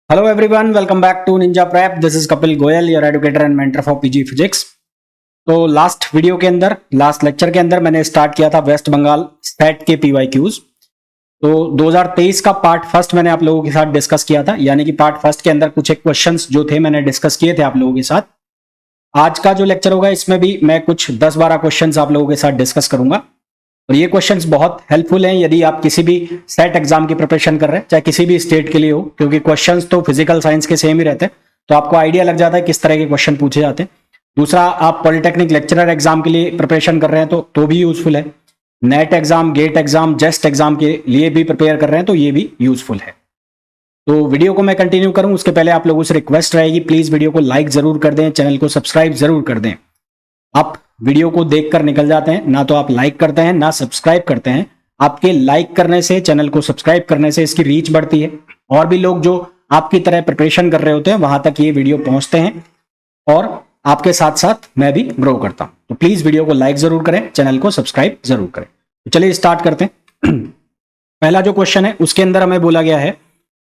Hello everyone, welcome back to Ninja Prep. This is Kapil Goyal, your educator and mentor for PG Physics. तो last video के अंदर, last lecture के अंदर मैंने start किया था वेस्ट बंगाल सेट के PYQs। तो 2023 का पार्ट फर्स्ट मैंने आप लोगों के साथ डिस्कस किया था, यानी कि पार्ट फर्स्ट के अंदर कुछ एक क्वेश्चंस जो थे मैंने डिस्कस किए थे आप लोगों के साथ। आज का जो लेक्चर होगा इसमें भी मैं कुछ 10-12 क्वेश्चंस आप लोगों के साथ डिस्कस करूंगा और ये क्वेश्चंस बहुत हेल्पफुल हैं यदि आप किसी भी सेट एग्जाम की प्रिपरेशन कर रहे हैं, चाहे किसी भी स्टेट के लिए हो, क्योंकि क्वेश्चंस तो फिजिकल साइंस के सेम ही रहते हैं, तो आपको आइडिया लग जाता है किस तरह के क्वेश्चन पूछे जाते हैं। दूसरा, आप पॉलिटेक्निक लेक्चरर एग्जाम के लिए प्रिपरेशन कर रहे हैं तो भी यूजफुल है। NET exam, GATE exam, JEST exam के लिए भी प्रिपेयर कर रहे हैं तो ये भी यूजफुल है। तो वीडियो को मैं कंटिन्यू करूं उसके पहले आप लोगों से रिक्वेस्ट रहेगी, प्लीज वीडियो को लाइक जरूर कर दें, चैनल को सब्सक्राइब जरूर कर दें। आप वीडियो को देखकर निकल जाते हैं, ना तो आप लाइक करते हैं ना सब्सक्राइब करते हैं। आपके लाइक करने से, चैनल को सब्सक्राइब करने से इसकी रीच बढ़ती है और भी लोग जो आपकी तरह प्रिपरेशन कर रहे होते हैं वहां तक ये वीडियो पहुंचते हैं और आपके साथ साथ मैं भी ग्रो करता हूं। तो प्लीज वीडियो को लाइक जरूर करें, चैनल को सब्सक्राइब जरूर करें। तो चलिए स्टार्ट करते हैं। पहला जो क्वेश्चन है उसके अंदर हमें बोला गया है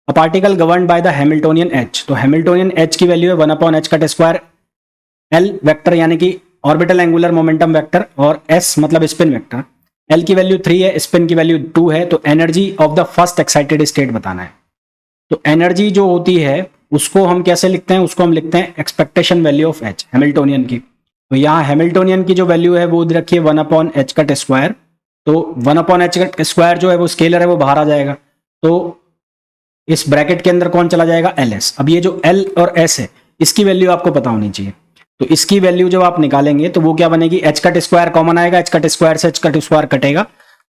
a particle governed by the Hamiltonian H. तो हैमिल्टोनियन एच की वैल्यू है 1/h का स्क्वायर, एल वेक्टर यानी कि ऑर्बिटल एंगुलर मोमेंटम वेक्टर, और एस मतलब स्पिन वेक्टर। एल की वैल्यू 3 है, स्पिन की वैल्यू 2 है। तो energy of the first excited state बताना है। तो एनर्जी जो होती है उसको हम कैसे लिखते हैं, उसको हम लिखते हैं expectation value of H Hamiltonian की। तो यहाँ हैमिल्टोनियन की जो वैल्यू है वो रखिए 1/h का स्क्वायर। तो 1/h का स्क्वायर जो है वो स्केलर है, वो बाहर आ जाएगा, तो इस ब्रैकेट के अंदर कौन चला जाएगा, LS। अब ये जो L और S है इसकी वैल्यू आपको पता होनी चाहिए। तो इसकी वैल्यू जब आप निकालेंगे तो वो क्या बनेगी, h का स्क्वायर कॉमन आएगा, h का स्क्वायर से h का स्क्वायर कटेगा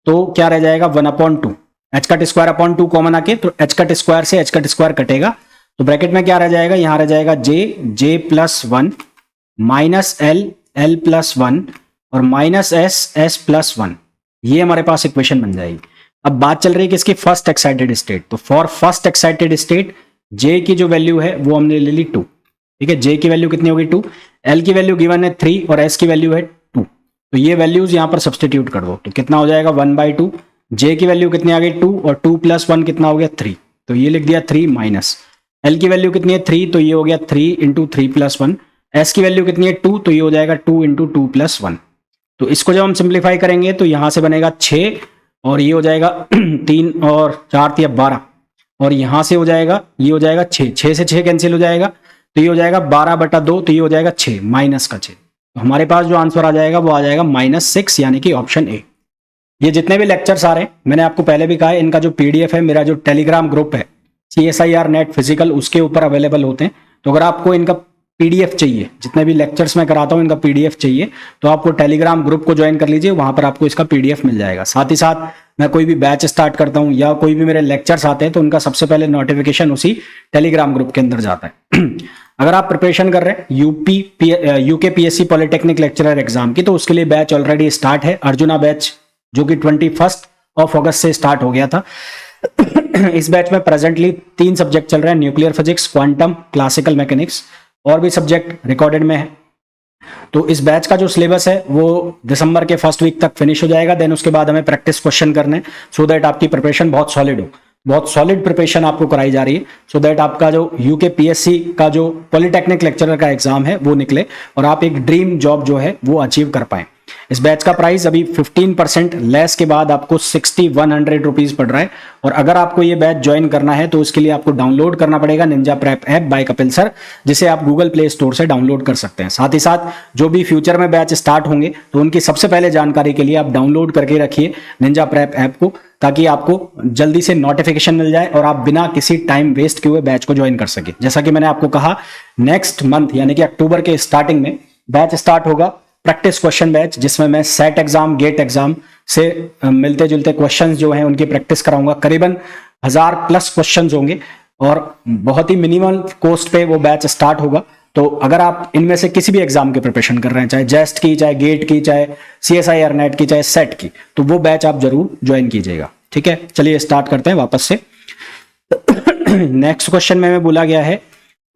तो क्या रह जाएगा 1/2। h का स्क्वायर अपॉन 2 कॉमन आके तो h का स्क्वायर से h का स्क्वायर कटेगा, तो ब्रैकेट में क्या रह जाएगा, यहां रह जाएगा j+1 माइनस l+1 और माइनस s+1। ये हमारे पास इक्वेशन बन जाएगी। अब बात चल रही है किसकी, फर्स्ट एक्साइटेड स्टेट। तो for first excited state j की जो वैल्यू है वो हमने ले ली 2। ठीक है, j की वैल्यू कितनी होगी 2, l की वैल्यू गिवन है 3 और s की वैल्यू है 2। तो ये वैल्यूज यहां पर सब्स्टिट्यूट कर दो तो कितना हो जाएगा 1/2। j की वैल्यू कितनी आ गई 2 और 2 + 1 कितना हो गया 3, तो ये लिख दिया 3 माइनस l की वैल्यू कितनी है 3, तो ये हो गया 3 × 3 + 1। s की वैल्यू कितनी है 2, तो ये हो जाएगा 2 × 2 + 1। तो इसको जब हम सिंप्लीफाई करेंगे तो यहां से बनेगा 6 और ये हो जाएगा 3 और 4 = 12 और यहां से हो जाएगा, ये हो जाएगा 6 से 6 कैंसिल हो जाएगा तो ये हो जाएगा 12/2, तो ये हो जाएगा 6 माइनस का 6। तो हमारे पास जो आंसर आ जाएगा वो आ जाएगा -6, यानी कि ऑप्शन ए। ये जितने भी लेक्चर्स आ रहे हैं मैंने आपको पहले भी कहा है, इनका जो PDF है, मेरा जो टेलीग्राम ग्रुप है CSIR नेट फिजिकल, उसके ऊपर अवेलेबल होते हैं। तो अगर आपको इनका PDF चाहिए, जितने भी लेक्चर्स मैं कराता हूं इनका PDF चाहिए, तो आपको टेलीग्राम ग्रुप को ज्वाइन कर लीजिए, वहां पर आपको इसका PDF मिल जाएगा। साथ ही साथ मैं कोई भी बैच स्टार्ट करता हूं या कोई भी मेरे लेक्चर्स आते हैं तो उनका सबसे पहले नोटिफिकेशन उसी टेलीग्राम ग्रुप के अंदर जाता है। अगर आप प्रिपरेशन कर रहे हैं UK PSC polytechnic lecturer exam की, तो उसके लिए बैच ऑलरेडी स्टार्ट है, अर्जुना बैच, जो कि 21 अगस्त से स्टार्ट हो गया था। इस बैच में प्रेजेंटली 3 सब्जेक्ट चल रहे हैं, nuclear physics, quantum, classical mechanics, और भी सब्जेक्ट रिकॉर्डेड में है। तो इस बैच का जो सिलेबस है वो दिसंबर के फर्स्ट वीक तक फिनिश हो जाएगा। देन उसके बाद हमें प्रैक्टिस क्वेश्चन करने, सो दैट आपकी प्रिपरेशन बहुत सॉलिड हो। बहुत सॉलिड प्रिपरेशन आपको कराई जा रही है, सो दैट आपका जो यूके PSC का जो पॉलिटेक्निक लेक्चरर का एग्जाम है वो निकले और आप एक ड्रीम जॉब जो है वो अचीव कर पाए। इस बैच का प्राइस अभी 15% लेस के बाद आपको 6100 रुपीज पड़ रहा है। और अगर आपको ये बैच ज्वाइन करना है तो उसके लिए आपको डाउनलोड करना पड़ेगा Ninja prep app by Kapil sir, जिसे आप गूगल प्ले स्टोर से डाउनलोड कर सकते हैं। साथ ही साथ जो भी फ्यूचर में बैच स्टार्ट होंगे तो उनकी सबसे पहले जानकारी के लिए आप डाउनलोड करके रखिए निंजा प्रेप ऐप को, ताकि आपको जल्दी से नोटिफिकेशन मिल जाए और आप बिना किसी टाइम वेस्ट किए हुए बैच को ज्वाइन कर सके। जैसा कि मैंने आपको कहा, नेक्स्ट मंथ यानी कि अक्टूबर के स्टार्टिंग में बैच स्टार्ट होगा, प्रैक्टिस क्वेश्चन बैच, जिसमें मैं सेट एग्जाम, गेट एग्जाम से मिलते जुलते क्वेश्चंस जो हैं उनकी प्रैक्टिस कराऊंगा। करीबन 1000+ क्वेश्चंस होंगे और बहुत ही मिनिमल कॉस्ट पे वो बैच स्टार्ट होगा। तो अगर आप इनमें से किसी भी एग्जाम की प्रिपरेशन कर रहे हैं, चाहे जेस्ट की, चाहे गेट की, चाहे CSIR नेट की, चाहे सेट की, तो वो बैच आप जरूर ज्वाइन कीजिएगा। ठीक है, चलिए स्टार्ट करते हैं वापस से। नेक्स्ट क्वेश्चन में बोला गया है,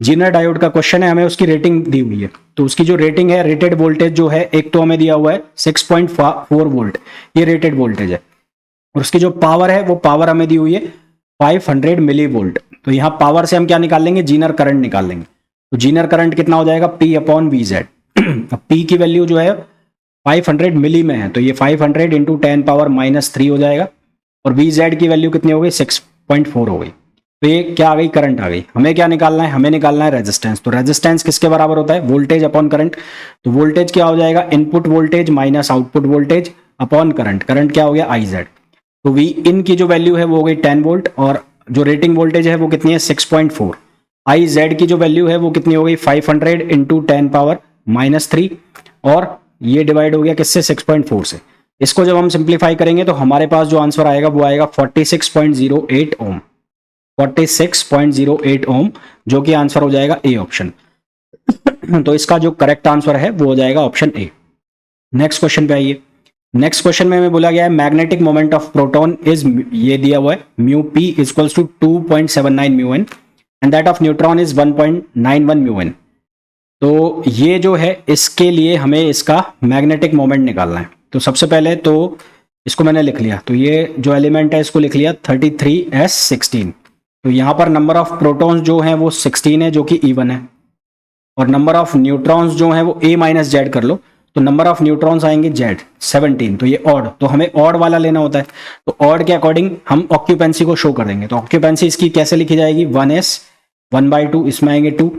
जीनर डायोड का क्वेश्चन है, हमें उसकी रेटिंग दी हुई है। तो उसकी जो रेटिंग है, रेटेड वोल्टेज जो है, एक तो हमें दिया हुआ है 6.4 वोल्ट, ये रेटेड वोल्टेज है, और उसकी जो पावर है वो पावर हमें दी हुई है 500 मिली वोल्ट। तो यहाँ पावर से हम क्या निकाल लेंगे, जीनर करंट निकाल लेंगे। तो जीनर करंट कितना हो जाएगा, P अपॉन वी जेड। अब P की वैल्यू जो है 500 मिली में है, तो ये 500 इंटू 10⁻³ हो जाएगा। और वी जेड की वैल्यू कितनी हो गई, 6.4 हो गई। तो ये क्या आ गई, करंट आ गई। हमें क्या निकालना है, हमें निकालना है रेजिस्टेंस। तो रेजिस्टेंस किसके बराबर होता है, वोल्टेज अपॉन करंट। तो वोल्टेज क्या हो जाएगा, input voltage minus output voltage upon current. Current क्या हो गया, आई जेड। तो वी इन की जो वैल्यू है वो हो गई 10 वोल्ट, और जो रेटिंग वोल्टेज है वो कितनी है, 6.4। आई जेड की जो वैल्यू है वो कितनी हो गई, 500 इंटू 10⁻³ और ये डिवाइड हो गया किससे, 6.4 से। इसको जब हम सिंप्लीफाई करेंगे तो हमारे पास जो आंसर आएगा वो आएगा 46.08 ओम। 46.08 ओम, जो कि आंसर हो जाएगा ए ऑप्शन। तो इसका जो करेक्ट आंसर है वो हो जाएगा ऑप्शन ए। नेक्स्ट क्वेश्चन पे आइए। नेक्स्ट क्वेश्चन में हमें बोला गया है magnetic moment of proton is, ये दिया हुआ है, mu P equals to 2.79 mu N and that of neutron is 1.91 mu N. तो ये जो है इसके लिए हमें इसका मैग्नेटिक मोमेंट निकालना है। तो सबसे पहले तो इसको मैंने लिख लिया, तो ये जो एलिमेंट है इसको लिख लिया 33s16। तो यहाँ पर नंबर ऑफ प्रोटॉन्स जो हैं वो 16 है, जो कि इवन है, और नंबर ऑफ न्यूट्रॉन्स जो हैं वो a माइनस जेड कर लो। तो नंबर ऑफ न्यूट्रॉन्स आएंगे जेड 17। तो ये ऑड, तो हमें ऑड वाला लेना होता है। तो ऑड के अकॉर्डिंग हम ऑक्यूपेंसी को शो कर देंगे। तो ऑक्यूपेंसी इसकी कैसे लिखी जाएगी, 1s 1/2, इसमें आएंगे 2।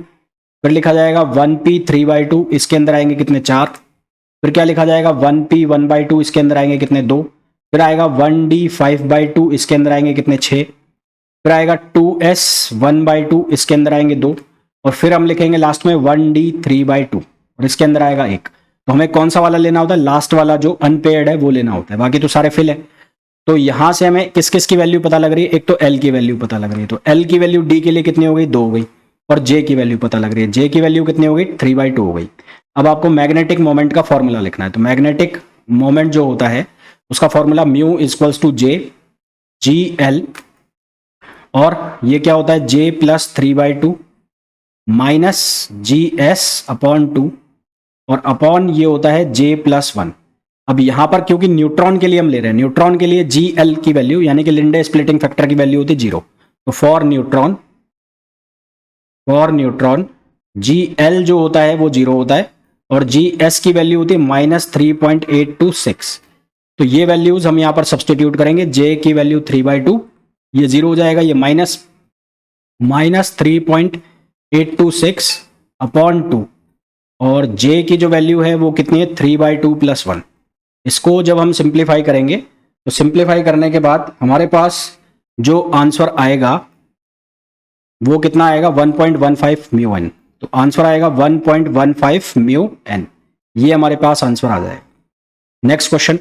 फिर लिखा जाएगा 1p 3/2, इसके अंदर आएंगे कितने, 4। फिर क्या लिखा जाएगा 1p 1/2, इसके अंदर आएंगे कितने, 2। फिर आएगा 1d 5/2, इसके अंदर आएंगे कितने, 6। फिर आएगा 2s 1/2, इसके अंदर आएंगे 2। और फिर हम लिखेंगे लास्ट में 1d 3/2 और इसके अंदर आएगा 1। तो हमें कौन सा वाला लेना होता है, लास्ट वाला जो अनपेयर्ड है वो लेना होता है, बाकी तो सारे फिल है। तो यहां से हमें किस किस की वैल्यू पता लग रही है, एक तो L की वैल्यू पता लग रही है। तो L की वैल्यू D के लिए कितनी हो गई, 2 हो गई। और J की वैल्यू पता लग रही है, J की वैल्यू कितनी हो गई, 3/2 हो गई। अब आपको मैग्नेटिक मोमेंट का फॉर्मूला लिखना है। तो मैग्नेटिक मोमेंट जो होता है उसका formula mu equals to J GL, और ये क्या होता है, J plus 3/2 minus GS upon 2, और अपॉन ये होता है J प्लस 1। अब यहां पर क्योंकि न्यूट्रॉन के लिए हम ले रहे हैं, न्यूट्रॉन के लिए GL की वैल्यू यानी कि लिंडे स्प्लिटिंग फैक्टर की वैल्यू होती है 0। तो फॉर न्यूट्रॉन GL जो होता है वो 0 होता है, और GS की वैल्यू होती है -3.826। तो ये वैल्यूज हम यहां पर सब्सटीट्यूट करेंगे। J की वैल्यू 3/2, ये 0 हो जाएगा, ये -3.826 अपॉन 2, और J की जो वैल्यू है वो कितनी है, 3/2 + 1। इसको जब हम सिंप्लीफाई करेंगे तो सिंप्लीफाई करने के बाद हमारे पास जो आंसर आएगा वो कितना आएगा, 1.15 म्यू एन। तो आंसर आएगा 1.15 म्यू एन, ये हमारे पास आंसर आ जाएगा। Next question,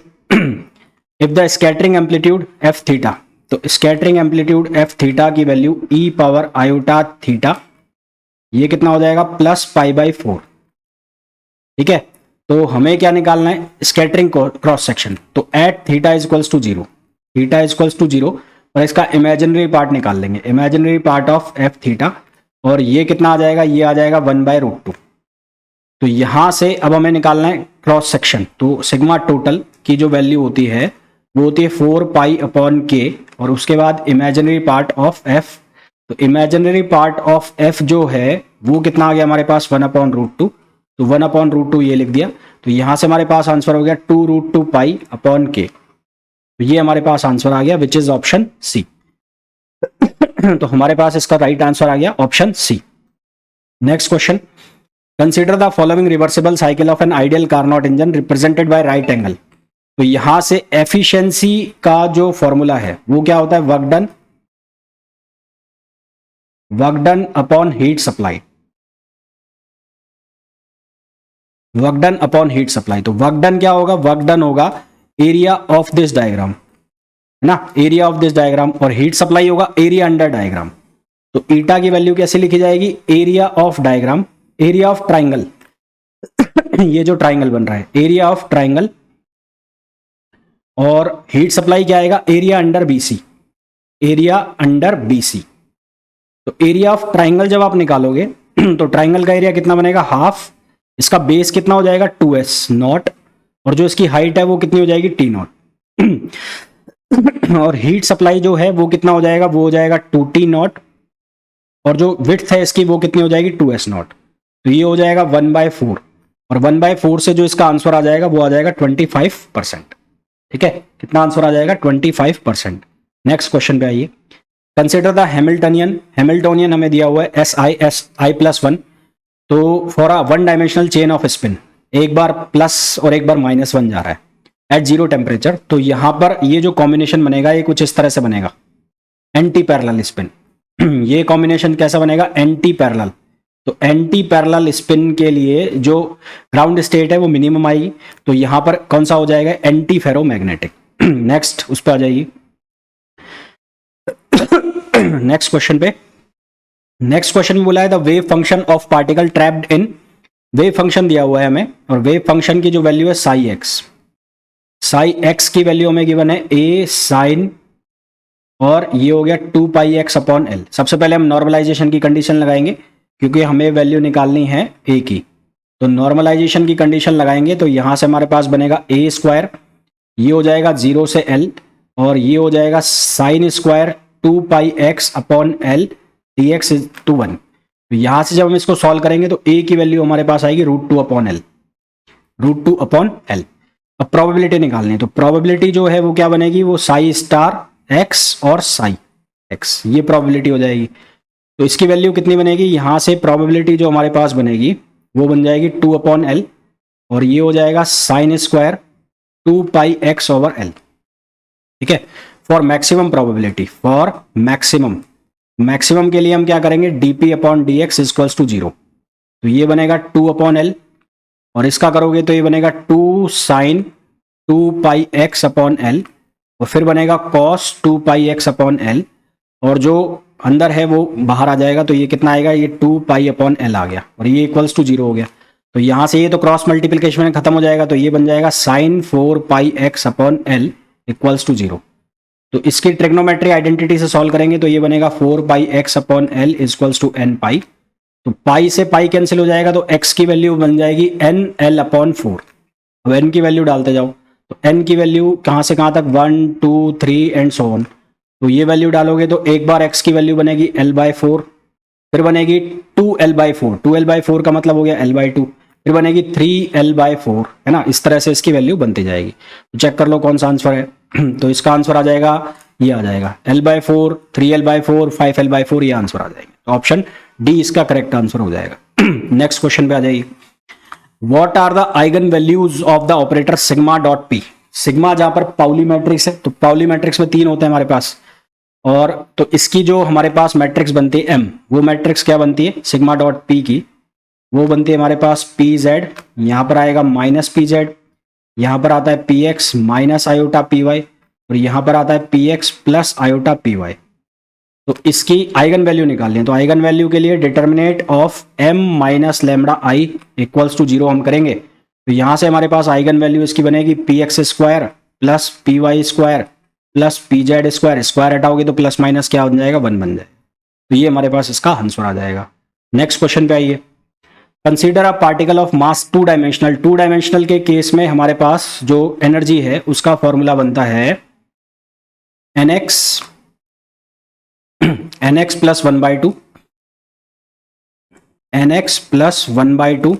if the scattering amplitude F theta, तो स्कैटरिंग एम्पलीट्यूड एफ थीटा की वैल्यू e⁻i⁴ ये कितना हो जाएगा, +π/4। ठीक है, तो हमें क्या निकालना है, स्कैटरिंग क्रॉस सेक्शन। तो at theta equals to 0, theta equals to 0, और इसका इमेजिनरी पार्ट निकाल लेंगे, imaginary part of F theta, और ये कितना आ जाएगा, ये आ जाएगा 1/√2। तो यहां से अब हमें निकालना है क्रॉस सेक्शन। तो सिग्मा टोटल की जो वैल्यू होती है वो होती है 4π/k, और उसके बाद इमेजिनरी पार्ट ऑफ एफ। तो इमेजिनरी पार्ट ऑफ एफ जो है वो कितना आ गया हमारे पास, 1/√2। तो 1/√2 ये लिख दिया। तो यहां से हमारे पास आंसर हो गया 2√2π/k। तो ये हमारे पास आंसर आ गया विच इज ऑप्शन सी। तो हमारे पास इसका राइट आंसर आ गया option C. Next question, consider the following reversible cycle of an ideal Carnot engine represented by right angle. तो यहां से एफिशिएंसी का जो फॉर्मूला है वो क्या होता है, work done upon heat supply, work done upon heat supply. तो वर्क डन क्या होगा, वर्क डन होगा एरिया ऑफ दिस डायग्राम, है ना, एरिया ऑफ दिस डायग्राम, और हीट सप्लाई होगा एरिया अंडर डायग्राम। तो ईटा की वैल्यू कैसे लिखी जाएगी, area of diagram, area of triangle ये जो ट्राइंगल बन रहा है एरिया ऑफ ट्राइंगल, और हीट सप्लाई क्या आएगा, area under BC, area under BC। तो एरिया ऑफ ट्राइंगल जब आप निकालोगे तो ट्राइंगल का एरिया कितना बनेगा, हाफ, इसका बेस कितना हो जाएगा 2s0, और जो इसकी हाइट है वो कितनी हो जाएगी T0। और हीट सप्लाई जो है वो कितना हो जाएगा, वो हो जाएगा 2T0, और जो विड्थ है इसकी वो कितनी हो जाएगी 2s0, तो ये हो जाएगा 1/4, और 1/4 से जो इसका आंसर आ जाएगा वो आ जाएगा 25%। ठीक है, कितना आंसर आ जाएगा 25%। नेक्स्ट क्वेश्चन पे आइए। कंसिडर द हैमिल्टोनियन हमें दिया हुआ है SI+1, तो for a one dimensional chain off spin, एक बार प्लस और एक बार -1 जा रहा है एट 0 टेम्परेचर, तो यहां पर ये जो कॉम्बिनेशन बनेगा ये कुछ इस तरह से बनेगा, एंटी पैरेलल स्पिन। ये कॉम्बिनेशन कैसा बनेगा, एंटी पैरेलल। तो एंटी पैरेलल स्पिन के लिए जो ग्राउंड स्टेट है वो मिनिमम आएगी, तो यहां पर कौन सा हो जाएगा, एंटी फेरोमैग्नेटिक। नेक्स्ट उस पर आ जाइए। नेक्स्ट क्वेश्चन पे, नेक्स्ट क्वेश्चन में बोला है the wave function of particle trapped in, wave function दिया हुआ है हमें, और वेव फंक्शन की जो वैल्यू है साई एक्स की वैल्यू हमें गिवन है a sin, और ये हो गया 2πx/L। सबसे पहले हम नॉर्मलाइजेशन की कंडीशन लगाएंगे क्योंकि हमें वैल्यू निकालनी है a की, तो नॉर्मलाइजेशन की कंडीशन लगाएंगे तो यहां से हमारे पास बनेगा a², ये हो जाएगा 0 से L, और ये हो जाएगा sin² 2πx/L dx/1। तो यहां से जब हम इसको सॉल्व करेंगे तो a की वैल्यू हमारे पास आएगी √2/L, √2/L। अब प्रोबेबिलिटी निकालनी है, तो प्रोबेबिलिटी जो है वो क्या बनेगी, वो ψ*x और ψx, ये प्रोबेबिलिटी हो जाएगी। तो इसकी वैल्यू कितनी बनेगी, यहां से प्रोबेबिलिटी जो हमारे पास बनेगी वो बन जाएगी 2/L, और ये हो जाएगा sin² 2πx/L। ठीक है, for maximum probability, for maximum के लिए हम क्या करेंगे, dp/dx = 0, तो ये बनेगा 2/L, और इसका करोगे तो ये बनेगा 2 sin 2πx/L, और फिर बनेगा cos 2πx/L, और जो अंदर है वो बाहर आ जाएगा, तो ये कितना आएगा, ये 2π/L आ गया, और ये =0 हो गया। तो यहां से ये तो क्रॉस मल्टीप्लिकेशन में खत्म हो जाएगा, तो ये बन जाएगा sin 4πx/L = 0। तो इसकी ट्रिग्नोमेट्री आइडेंटिटी से सॉल्व करेंगे तो ये बनेगा 4πx/L = nπ, तो पाई से पाई कैंसिल हो जाएगा, तो x की वैल्यू बन जाएगी nL/4। अब n की वैल्यू डालते जाओ, तो n की वैल्यू कहाँ से कहाँ तक, 1 2 3 एंड सो ऑन, तो ये वैल्यू डालोगे तो एक बार x की वैल्यू बनेगी L/4, फिर बनेगी 2L/4, 2L/4 का मतलब हो गया L/2, फिर बनेगी 3L/4, है ना, इस तरह से इसकी वैल्यू बनती जाएगी। तो चेक कर लो कौन सा आंसर है। तो इसका आंसर आ जाएगा, ये आ जाएगा L/4, 3L/4, 5L/4, ये आंसर आ जाएगा। तो ऑप्शन डी इसका करेक्ट आंसर हो जाएगा। नेक्स्ट क्वेश्चन पे आ जाइए। What are the eigen values of the operator सिग्मा.p। सिग्मा जहां पर पाउली मैट्रिक्स है, तो पाउली मैट्रिक्स में 3 होते हैं हमारे पास, और तो इसकी जो हमारे पास मैट्रिक्स बनती है m, वो मैट्रिक्स क्या बनती है, सिग्मा.p की वो बनती है हमारे पास pz, यहां पर आएगा -pz, यहां पर आता है px -iota-py, और यहां पर आता है px + iota-py। तो इसकी आइगन वैल्यू निकालनी है, तो आइगन वैल्यू के लिए डिटर्मिनेट ऑफ m - λi = 0 हम करेंगे, तो यहां से हमारे पास आइगन वैल्यू इसकी बनेगी px² + py² + pz², स्क्वायर हटाओगे तो प्लस माइनस क्या बन जाएगा, 1 बन जाएगा। तो ये हमारे पास इसका आंसर आ जाएगा। नेक्स्ट क्वेश्चन पे आइए। Consider a particle of mass 2 dimensional. 2 dimensional के केस में हमारे पास जो एनर्जी है उसका फॉर्मूला बनता है nx + 1/2, nx + 1/2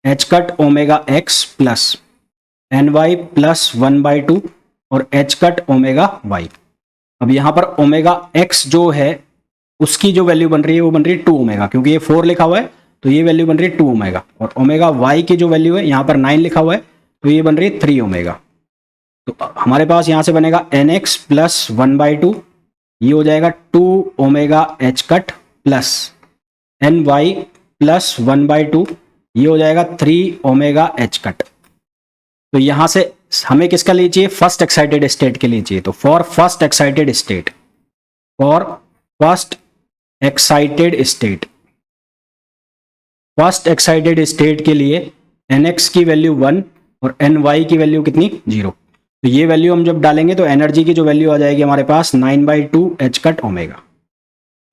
h⁻x + ny + 1/2 और h⁻y। अब यहां पर ω(x) जो है उसकी जो वैल्यू बन रही है वो बन रही है 2ω, क्योंकि ये 4 लिखा हुआ है तो ये वैल्यू बन रही है 2ω, और ω(y) की जो वैल्यू है यहां पर 9 लिखा हुआ है तो ये बन रही है 3ω। तो हमारे पास यहां से बनेगा nx + 1/2, ये हो जाएगा 2ω(h) + ny + 1/2, ये हो जाएगा 3ω(h). तो यहां से हमें किसका लिए चाहिए, फर्स्ट एक्साइटेड स्टेट के लिए चाहिए। तो फॉर फर्स्ट एक्साइटेड स्टेट के लिए nx की वैल्यू 1 और ny की वैल्यू कितनी, 0। तो ये वैल्यू हम जब डालेंगे तो एनर्जी की जो वैल्यू आ जाएगी हमारे पास 9/2 h⁻ω।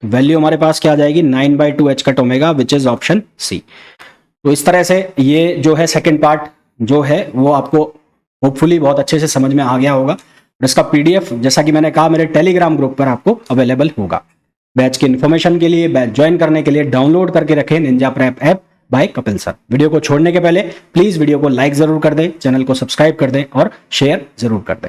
वैल्यू हमारे पास क्या आ जाएगी, 9/2 h⁻ω, which is option C. तो इस तरह से ये जो है सेकंड पार्ट जो है वो आपको होपफुली बहुत अच्छे से समझ में आ गया होगा, और इसका PDF जैसा कि मैंने कहा मेरे टेलीग्राम ग्रुप पर आपको अवेलेबल होगा। बैच की इन्फॉर्मेशन के लिए, बैच ज्वाइन करने के लिए डाउनलोड करके रखें Ninja prep app by Kapil sir. Video को छोड़ने के पहले प्लीज वीडियो को लाइक जरूर कर दें, चैनल को सब्सक्राइब कर दें और शेयर जरूर कर दें।